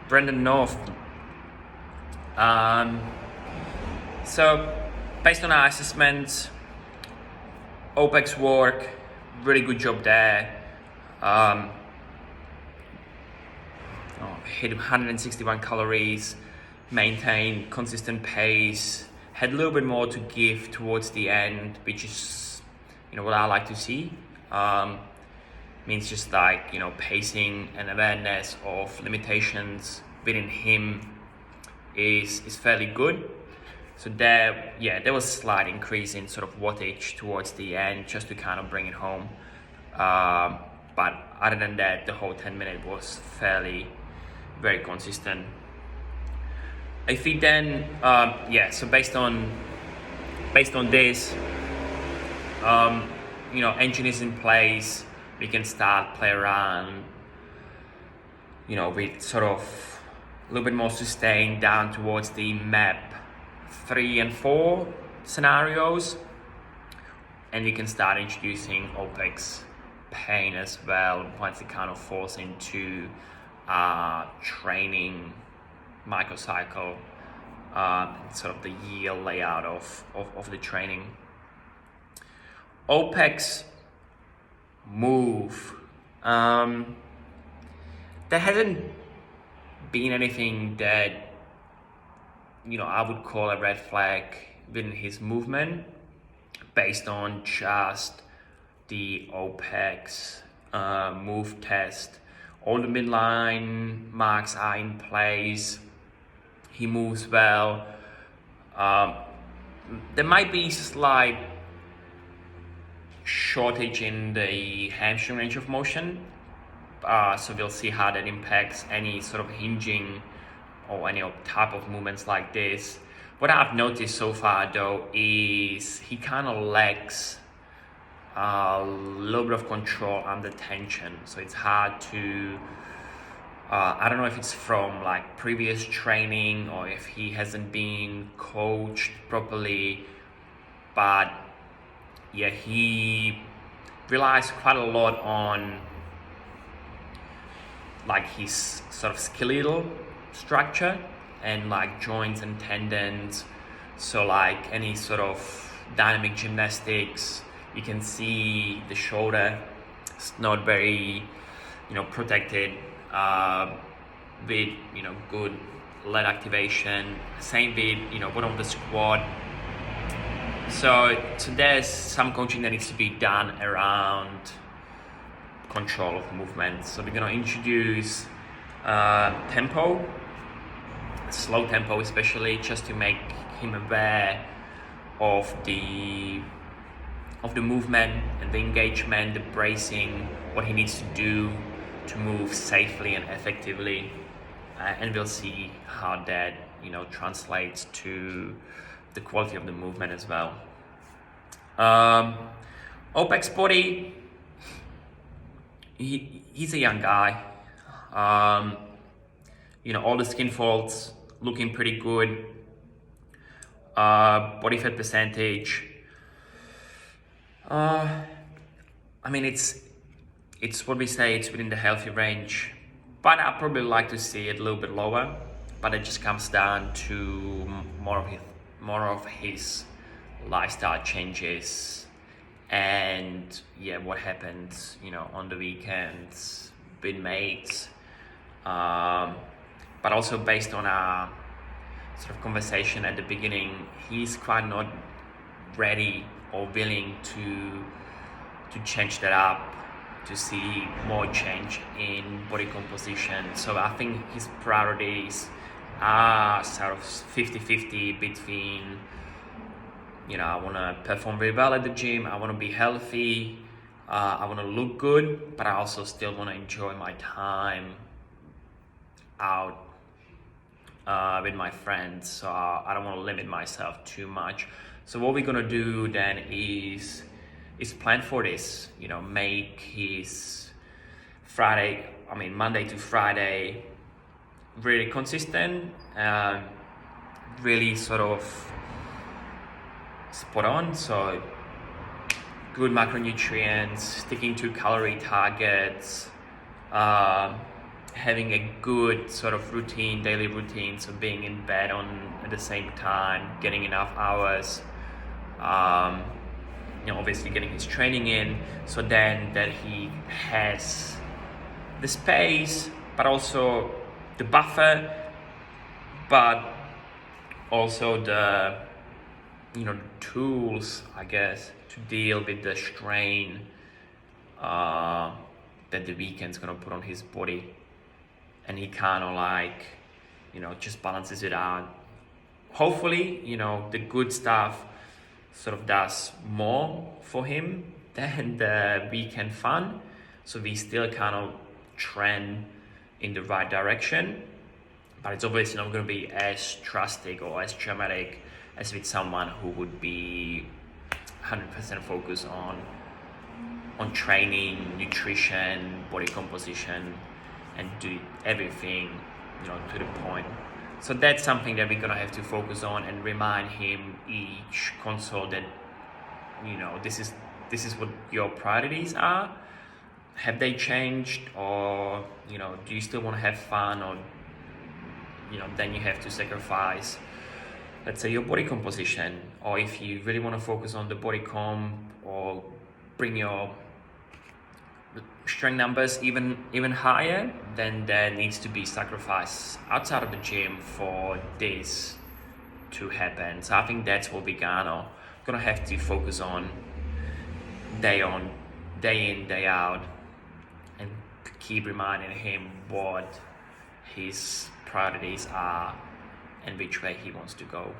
Brendon North. Um, so, based on our assessments, OPEX work, really good job there. Hit 161 calories, maintained consistent pace, had a little bit more to give towards the end, which is, what I like to see. Means just like, pacing and awareness of limitations within him is fairly good. So there was a slight increase in sort of wattage towards the end just to kind of bring it home. But other than that, the whole 10 minute was very consistent. If we then, so based on this, engine is in place, we can start play around, with sort of a little bit more sustained down towards the map 3 and 4 scenarios, and we can start introducing OPEX pain as well once it kind of falls into training microcycle, sort of the year layout of the training. OPEX move. There hasn't been anything that I would call a red flag within his movement based on just the OPEX move test. All the midline marks are in place. He moves well. There might be slight shortage in the hamstring range of motion. So we'll see how that impacts any sort of hinging or any type of movements like this. What I've noticed so far though is he kind of lacks a little bit of control under tension. So it's hard to, I don't know if it's from like previous training or if he hasn't been coached properly, but yeah, he relies quite a lot on like his sort of skeletal structure and like joints and tendons. So like any sort of dynamic gymnastics, you can see the shoulder is not very, protected with, good leg activation. Same with, bottom of the squat. So there's some coaching that needs to be done around control of movement. So we're gonna introduce tempo, slow tempo especially, just to make him aware of the movement and the engagement, the bracing, what he needs to do to move safely and effectively, and we'll see how that translates to the quality of the movement as well. OPEX body, he's a young guy. All the skin folds looking pretty good. Body fat percentage. It's what we say, it's within the healthy range, but I'd probably like to see it a little bit lower. But it just comes down to more of his lifestyle changes and what happens on the weekends with mates, but also based on our sort of conversation at the beginning, he's quite not ready or willing to change that up, to see more change in body composition. So I think his priorities are sort of 50-50 between, I want to perform very well at the gym, I want to be healthy, I want to look good, but I also still want to enjoy my time out with my friends. So I don't want to limit myself too much. So what we're going to do then is plan for this, make his Monday to Friday really consistent, really sort of spot on. So good macronutrients, sticking to calorie targets, having a good sort of routine, daily routine, so being in bed at the same time, getting enough hours, obviously getting his training in, so then that he has the space, but also the buffer, but also the tools, I guess, to deal with the strain that the weekend's gonna put on his body, and he kind of just balances it out. Hopefully, the good stuff sort of does more for him than the weekend fun, so we still kind of trend in the right direction, but it's obviously not going to be as drastic or as dramatic as with someone who would be 100% focused on training, nutrition, body composition, and do everything to the point. So that's something that we're gonna have to focus on and remind him each console that this is what your priorities are. Have they changed, or do you still want to have fun, or then you have to sacrifice, let's say, your body composition, or if you really want to focus on the body comp or bring your strength numbers even higher, then there needs to be sacrifice outside of the gym for this to happen. So I think that's what we're gonna have to focus on, day in, day out, and keep reminding him what his priorities are and which way he wants to go.